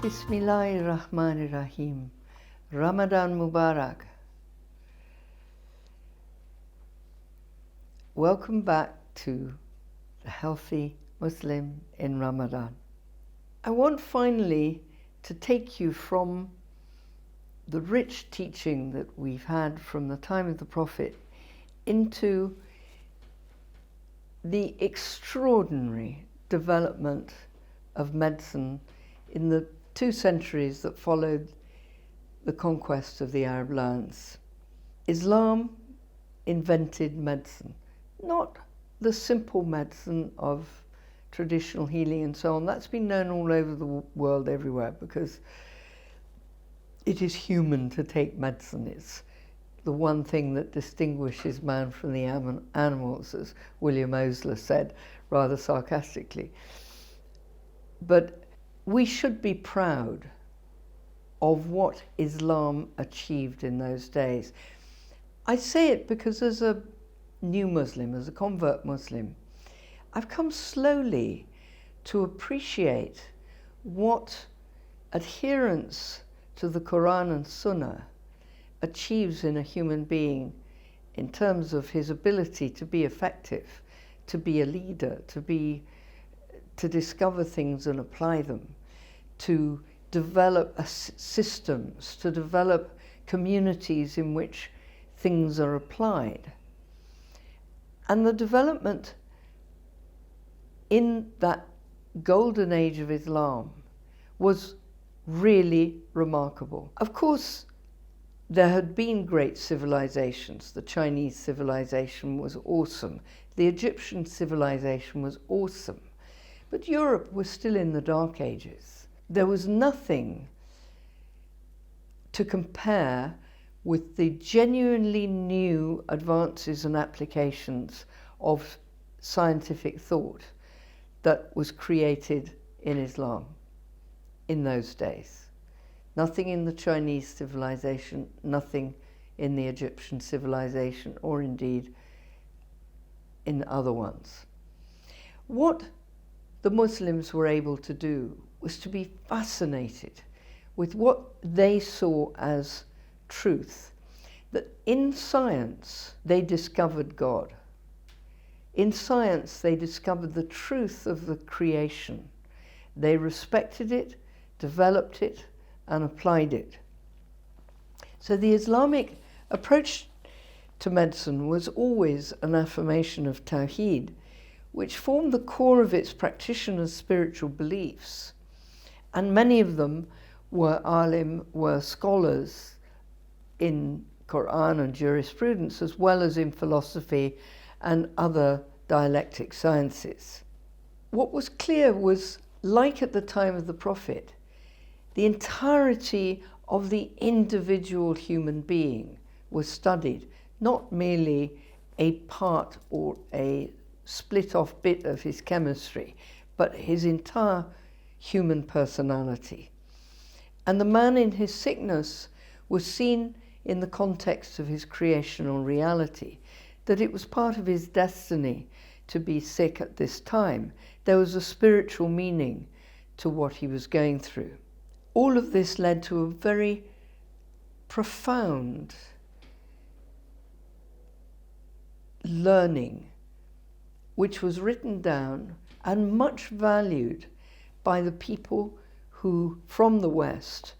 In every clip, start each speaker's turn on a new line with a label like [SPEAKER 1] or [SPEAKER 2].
[SPEAKER 1] Bismillahirrahmanirrahim. Ramadan Mubarak. Welcome back to the Healthy Muslim in Ramadan. I want finally to take you from the rich teaching that we've had from the time of the Prophet into the extraordinary development of medicine in the 2 centuries that followed the conquest of the Arab lands. Islam invented medicine, not the simple medicine of traditional healing and so on. That's been known all over the world everywhere because it is human to take medicine. It's the one thing that distinguishes man from the animals, as William Osler said rather sarcastically. But we should be proud of what Islam achieved in those days. I say it because as a new Muslim, as a convert Muslim, I've come slowly to appreciate what adherence to the Quran and Sunnah achieves in a human being in terms of his ability to be effective, to be a leader, to discover things and apply them, to develop systems, to develop communities in which things are applied. And the development in that golden age of Islam was really remarkable. Of course, there had been great civilizations. The Chinese civilization was awesome. The Egyptian civilization was awesome. But Europe was still in the Dark Ages. There was nothing to compare with the genuinely new advances and applications of scientific thought that was created in Islam in those days. Nothing in the Chinese civilization, nothing in the Egyptian civilization, or indeed in other ones. What the Muslims were able to do was to be fascinated with what they saw as truth, that in science they discovered God. In science they discovered the truth of the creation. They respected it, developed it, and applied it. So the Islamic approach to medicine was always an affirmation of Tawheed, which formed the core of its practitioners' spiritual beliefs. And many of them were alim, were scholars in Quran and jurisprudence, as well as in philosophy and other dialectic sciences. What was clear was, like at the time of the Prophet, the entirety of the individual human being was studied, not merely a part or a split-off bit of his chemistry, but his entire human personality. And the man in his sickness was seen in the context of his creational reality, that it was part of his destiny to be sick at this time. There was a spiritual meaning to what he was going through. All of this led to a very profound learning, which was written down and much valued by the people who, from the West,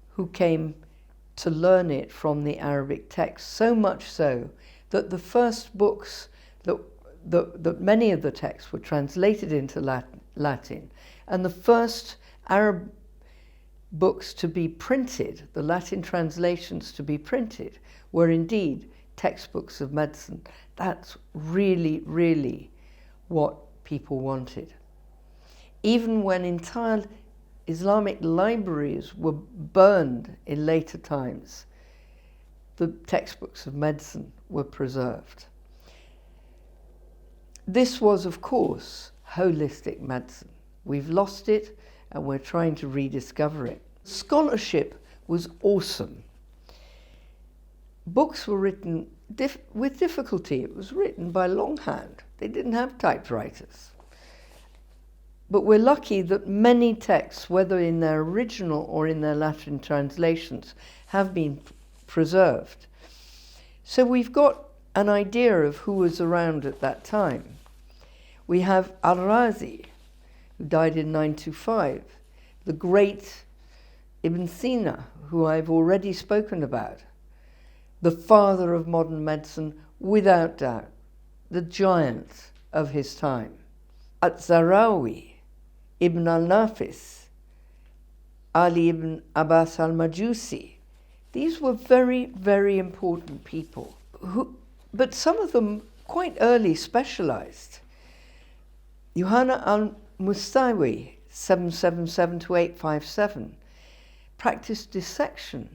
[SPEAKER 1] who came to learn it from the Arabic text, so much so that the first books, that many of the texts were translated into Latin, and the first Arab books to be printed, the Latin translations to be printed, were indeed textbooks of medicine. That's really, really what people wanted. Even when entire Islamic libraries were burned in later times, the textbooks of medicine were preserved. This was, of course, holistic medicine. We've lost it and we're trying to rediscover it. Scholarship was awesome. Books were written with difficulty. It was written by longhand. They didn't have typewriters. But we're lucky that many texts, whether in their original or in their Latin translations, have been preserved. So we've got an idea of who was around at that time. We have Al-Razi, who died in 925, the great Ibn Sina, who I've already spoken about, the father of modern medicine, without doubt, the giant of his time. At-Zarawi, Ibn al-Nafis, Ali ibn Abbas al-Majusi. These were very, very important people, but some of them quite early specialized. Yohanna al-Mustawi, 777 to 857, practiced dissection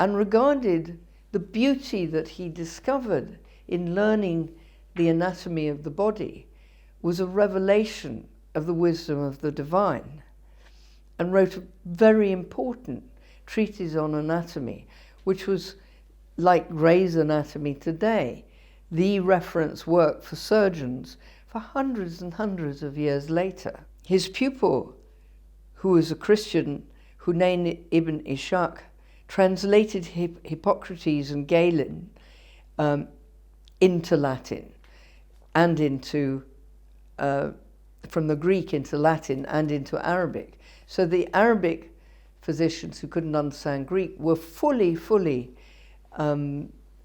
[SPEAKER 1] and regarded the beauty that he discovered in learning the anatomy of the body was a revelation of the wisdom of the divine, and wrote a very important treatise on anatomy, which was, like Gray's Anatomy today, the reference work for surgeons for hundreds and hundreds of years later. His pupil, who was a Christian, Hunayn ibn Ishaq, translated Hippocrates and Galen into Latin and into from the Greek into Latin and into Arabic. So the Arabic physicians who couldn't understand Greek were fully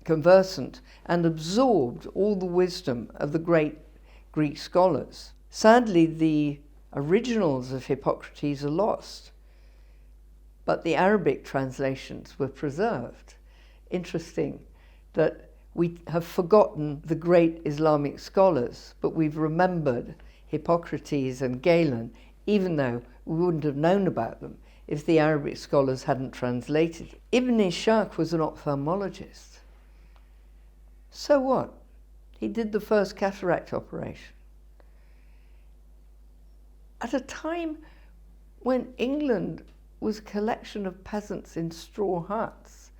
[SPEAKER 1] conversant and absorbed all the wisdom of the great Greek scholars. Sadly, the originals of Hippocrates are lost, but the Arabic translations were preserved. Interesting that we have forgotten the great Islamic scholars, but we've remembered Hippocrates and Galen, even though we wouldn't have known about them if the Arabic scholars hadn't translated. Ibn Ishaq was an ophthalmologist. So what? He did the first cataract operation. At a time when England was a collection of peasants in straw huts,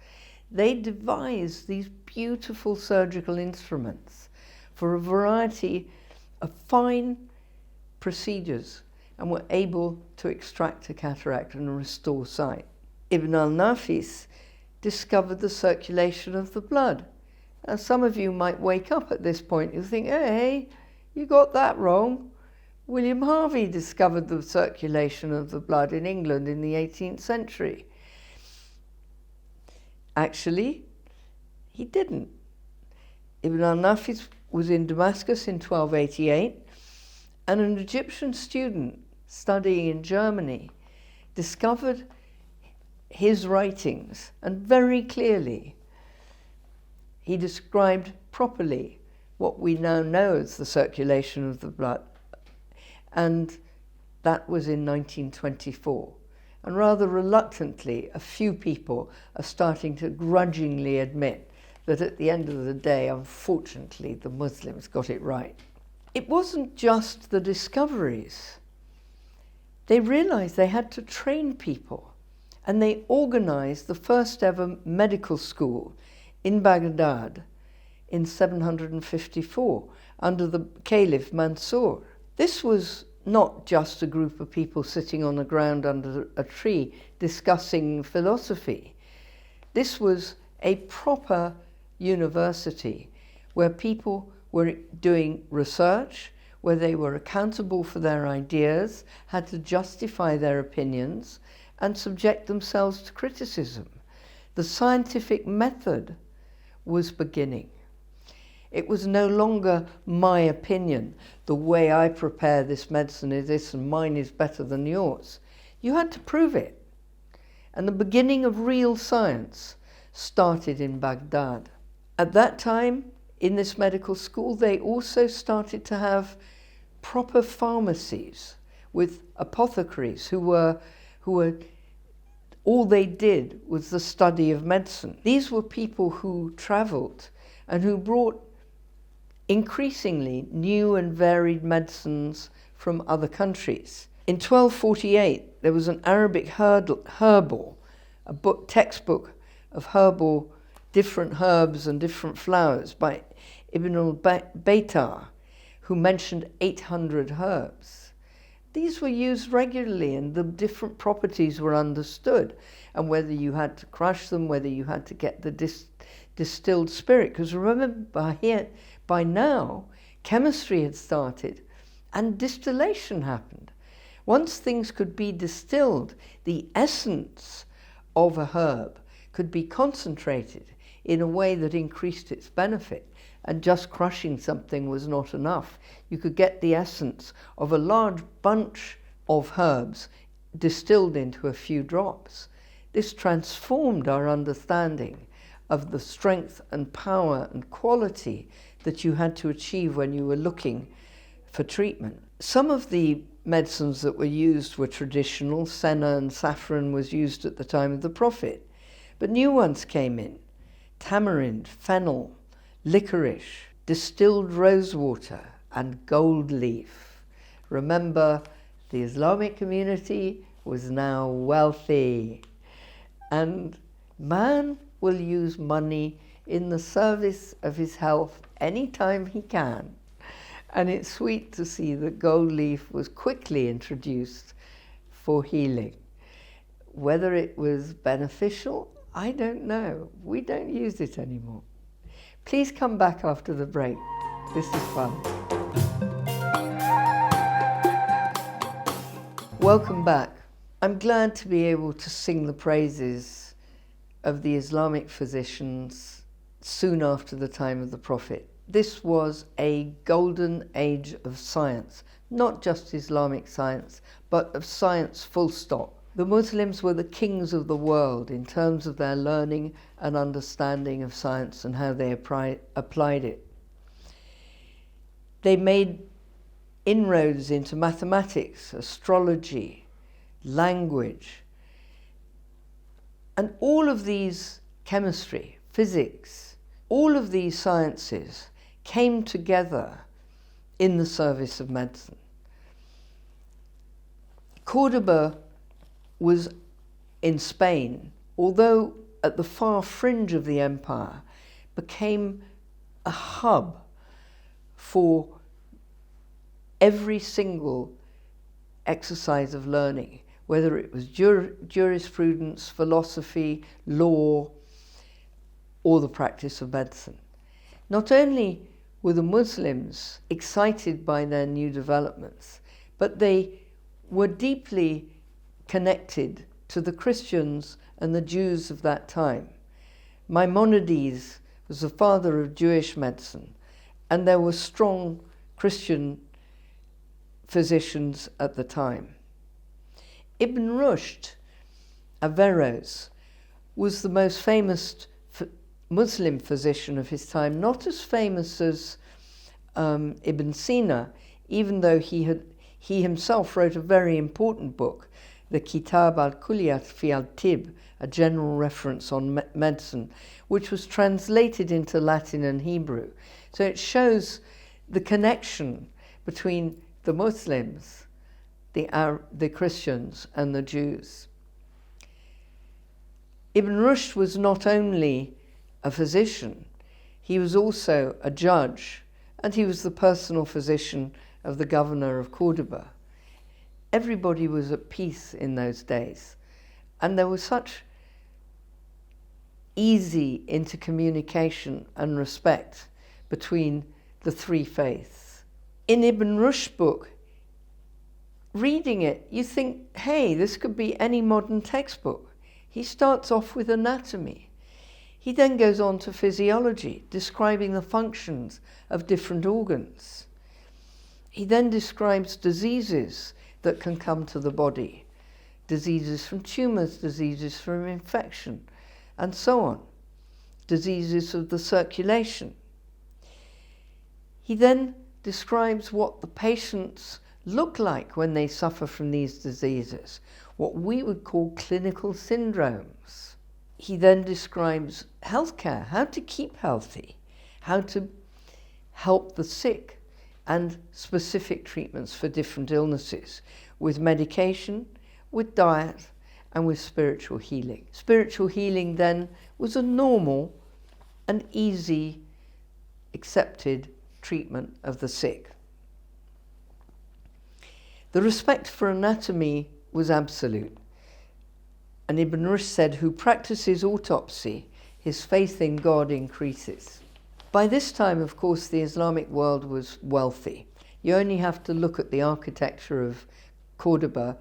[SPEAKER 1] they devised these beautiful surgical instruments for a variety of fine procedures and were able to extract a cataract and restore sight. Ibn al-Nafis discovered the circulation of the blood. Now, some of you might wake up at this point and think, hey, you got that wrong. William Harvey discovered the circulation of the blood in England in the 18th century. Actually, he didn't. Ibn al-Nafis was in Damascus in 1288, and an Egyptian student studying in Germany discovered his writings, and very clearly he described properly what we now know as the circulation of the blood, and that was in 1924. And rather reluctantly, a few people are starting to grudgingly admit that at the end of the day, unfortunately, the Muslims got it right. It wasn't just the discoveries. They realized they had to train people, and they organized the first ever medical school in Baghdad in 754 under the Caliph Mansur. This was not just a group of people sitting on the ground under a tree discussing philosophy. This was a proper university where people were doing research, where they were accountable for their ideas, had to justify their opinions, and subject themselves to criticism. The scientific method was beginning. It was no longer my opinion. The way I prepare this medicine is this and mine is better than yours. You had to prove it. And the beginning of real science started in Baghdad. At that time, in this medical school, they also started to have proper pharmacies with apothecaries who were all they did was the study of medicine. These were people who traveled and who brought increasingly new and varied medicines from other countries. In 1248, there was an Arabic herbal, a textbook of herbal, different herbs and different flowers by Ibn al-Baytar, who mentioned 800 herbs. these were used regularly, and the different properties were understood, and whether you had to crush them, whether you had to get the distilled spirit. Because remember, by now, chemistry had started and distillation happened. Once things could be distilled, the essence of a herb could be concentrated in a way that increased its benefit, and just crushing something was not enough. You could get the essence of a large bunch of herbs distilled into a few drops. This transformed our understanding of the strength and power and quality that you had to achieve when you were looking for treatment. Some of the medicines that were used were traditional. Senna and saffron was used at the time of the Prophet, but new ones came in: tamarind, fennel, licorice, distilled rosewater, and gold leaf. Remember, the Islamic community was now wealthy, and man will use money in the service of his health anytime he can. And it's sweet to see that gold leaf was quickly introduced for healing. Whether it was beneficial, I don't know. We don't use it anymore. Please come back after the break. This is fun. Welcome back. I'm glad to be able to sing the praises of the Islamic physicians soon after the time of the Prophet. This was a golden age of science, not just Islamic science, but of science full stop. The Muslims were the kings of the world in terms of their learning and understanding of science and how they applied it. They made inroads into mathematics, astrology, language, and all of these, chemistry, physics, all of these sciences came together in the service of medicine. Cordoba was in Spain, although at the far fringe of the empire, became a hub for every single exercise of learning, whether it was jurisprudence, philosophy, law, or the practice of medicine. Not only were the Muslims excited by their new developments, but they were deeply connected to the Christians and the Jews of that time. Maimonides was the father of Jewish medicine, and there were strong Christian physicians at the time. Ibn Rushd, Averroes, was the most famous Muslim physician of his time, not as famous as Ibn Sina, even though he himself wrote a very important book, the Kitab al-Kulliyat fi al-Tib, a general reference on medicine, which was translated into Latin and Hebrew. So it shows the connection between the Muslims, the Christians, and the Jews. Ibn Rushd was not only a physician, he was also a judge, and he was the personal physician of the governor of Cordoba. Everybody was at peace in those days, and there was such easy intercommunication and respect between the three faiths. In Ibn Rushd's book, reading it, you think, hey, this could be any modern textbook. He starts off with anatomy. He then goes on to physiology, describing the functions of different organs. He then describes diseases that can come to the body, diseases from tumors, diseases from infection, and so on, diseases of the circulation. He then describes what the patients look like when they suffer from these diseases, what we would call clinical syndromes. He then describes healthcare, how to keep healthy, how to help the sick, and specific treatments for different illnesses, with medication, with diet, and with spiritual healing. Spiritual healing then was a normal and easy, accepted treatment of the sick. The respect for anatomy was absolute. And Ibn Rushd said, "Who practices autopsy, his faith in God increases." By this time, of course, the Islamic world was wealthy. You only have to look at the architecture of Cordoba,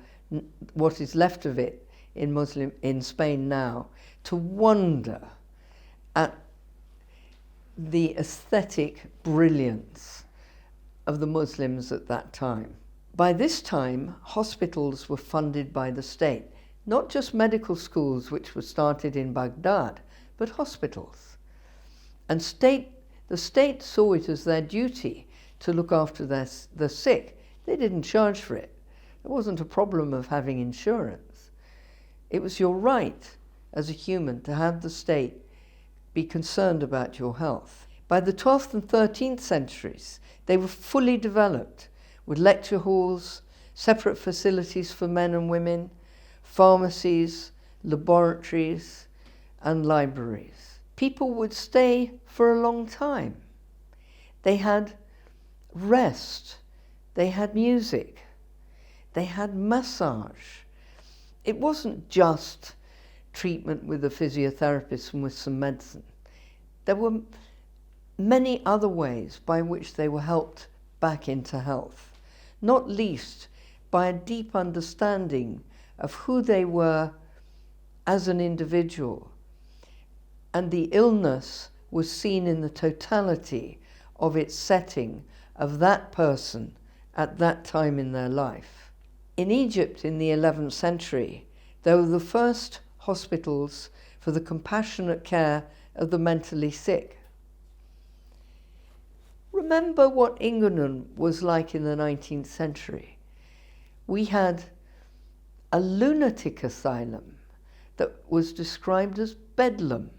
[SPEAKER 1] what is left of it in Spain now, to wonder at the aesthetic brilliance of the Muslims at that time. By this time, hospitals were funded by the state, not just medical schools, which were started in Baghdad, but hospitals. And the state saw it as their duty to look after the sick. They didn't charge for it. It wasn't a problem of having insurance. It was your right as a human to have the state be concerned about your health. By the 12th and 13th centuries, they were fully developed with lecture halls, separate facilities for men and women, pharmacies, laboratories, and libraries. People would stay for a long time. They had rest, they had music, they had massage. It wasn't just treatment with a physiotherapist and with some medicine. There were many other ways by which they were helped back into health, not least by a deep understanding of who they were as an individual. And the illness was seen in the totality of its setting of that person at that time in their life. In Egypt in the 11th century, there were the first hospitals for the compassionate care of the mentally sick. Remember what England was like in the 19th century. We had a lunatic asylum that was described as bedlam.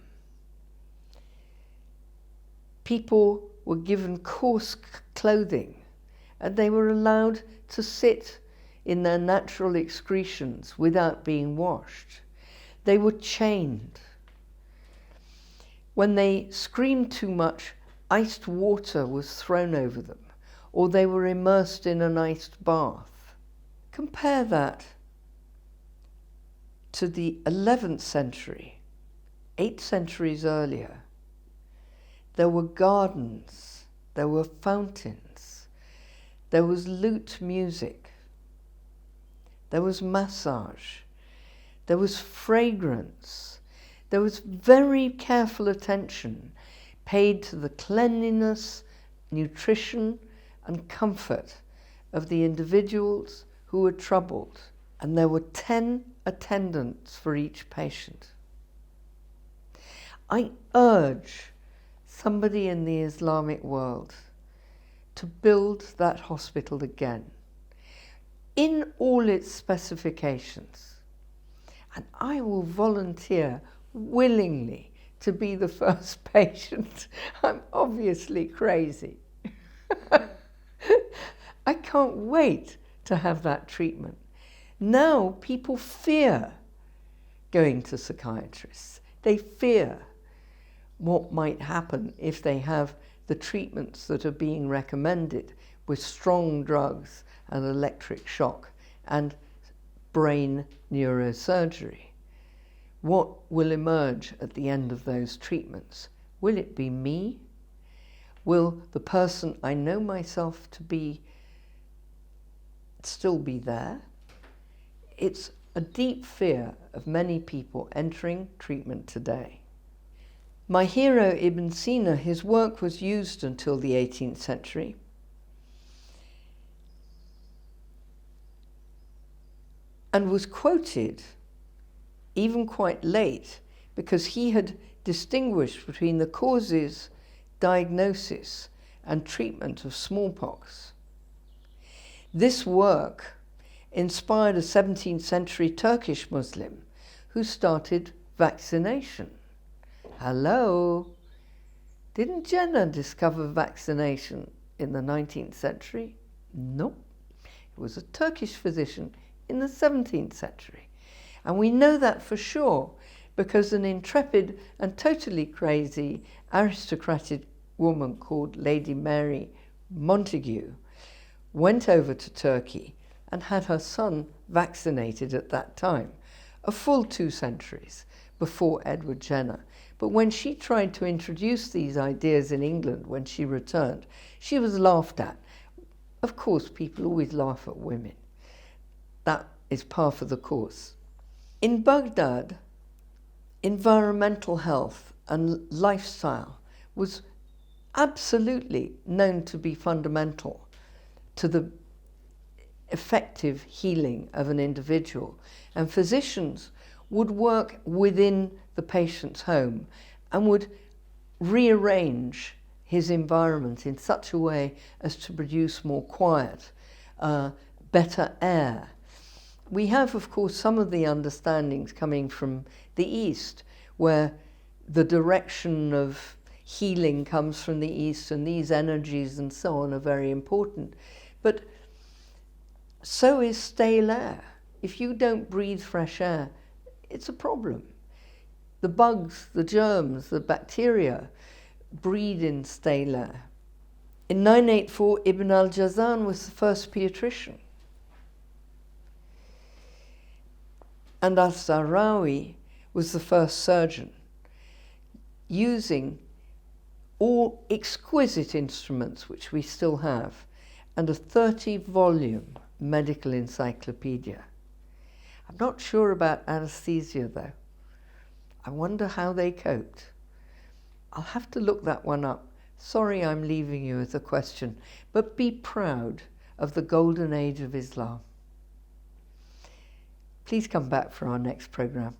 [SPEAKER 1] People were given coarse clothing and they were allowed to sit in their natural excretions without being washed. They were chained. When they screamed too much, iced water was thrown over them, or they were immersed in an iced bath. Compare that to the 11th century, 8 centuries earlier. There were gardens, there were fountains, there was lute music, there was massage, there was fragrance, there was very careful attention paid to the cleanliness, nutrition, and comfort of the individuals who were troubled. And there were 10 attendants for each patient. I urge somebody in the Islamic world to build that hospital again in all its specifications. And I will volunteer willingly to be the first patient. I'm obviously crazy. I can't wait to have that treatment. Now people fear going to psychiatrists. They fear what might happen if they have the treatments that are being recommended with strong drugs and electric shock and brain neurosurgery. What will emerge at the end of those treatments? Will it be me? Will the person I know myself to be still be there? It's a deep fear of many people entering treatment today. My hero Ibn Sina, his work was used until the 18th century. And was quoted even quite late, because he had distinguished between the causes, diagnosis, and treatment of smallpox. This work inspired a 17th century Turkish Muslim who started vaccination. Hello? Didn't Jenner discover vaccination in the 19th century? Nope. It was a Turkish physician in the 17th century. And we know that for sure because an intrepid and totally crazy aristocratic woman called Lady Mary Montagu went over to Turkey and had her son vaccinated at that time, a full 2 centuries before Edward Jenner. But when she tried to introduce these ideas in England when she returned, she was laughed at. Of course, people always laugh at women. That is par for the course. In Baghdad, environmental health and lifestyle was absolutely known to be fundamental to the effective healing of an individual. And physicians would work within the patient's home and would rearrange his environment in such a way as to produce more quiet, better air. We have, of course, some of the understandings coming from the East, where the direction of healing comes from the East, and these energies and so on are very important. But so is stale air. If you don't breathe fresh air, it's a problem. The bugs, the germs, the bacteria breed in stale air. In 984, Ibn al-Jazan was the first pediatrician. And al-Sahrawi was the first surgeon, using all exquisite instruments which we still have, and a 30-volume medical encyclopedia. I'm not sure about anesthesia though. I wonder how they coped. I'll have to look that one up. Sorry I'm leaving you with a question, but be proud of the golden age of Islam. Please come back for our next program.